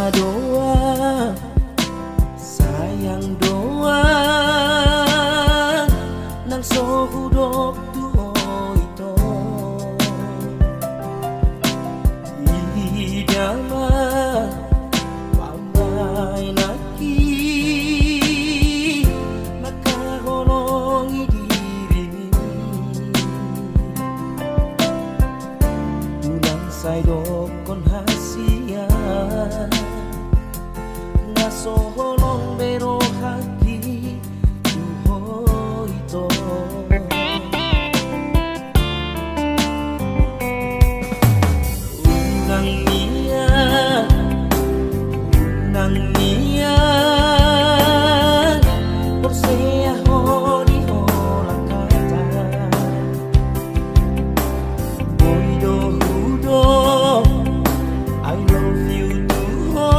doa, sayang doa nang sohudok duo ito idama pamay naki makahonong idiri unang saydok kon hasia nasoholong bero hati duho ito unang niya por sea hodi holang kata boy do hudo I love you duho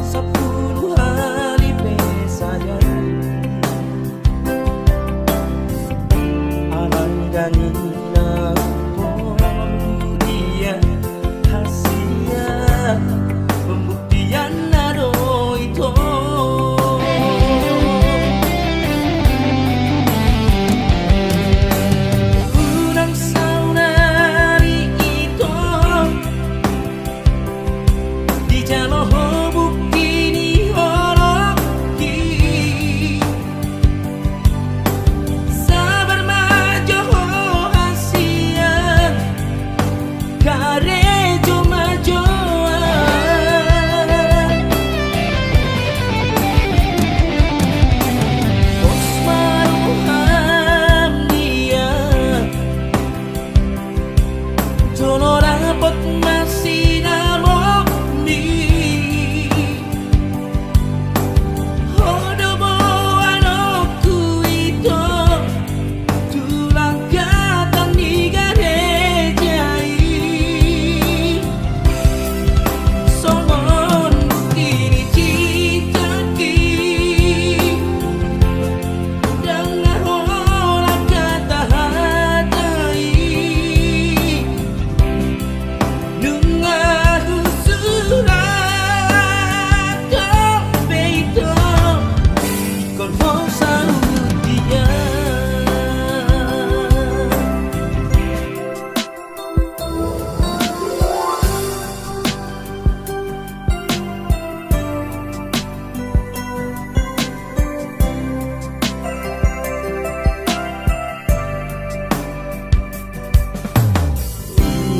sepuluh hari saja alang ganina dia hasia pembuktian nado itu unang saunari itu di jaloh bukti ni horoki sabar majo hasia karejo majo Jono dapat masih namo ni Hodo boanoku itu tulang katan di garejai Songon kini citaki dengan hola kata hatai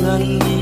Nangis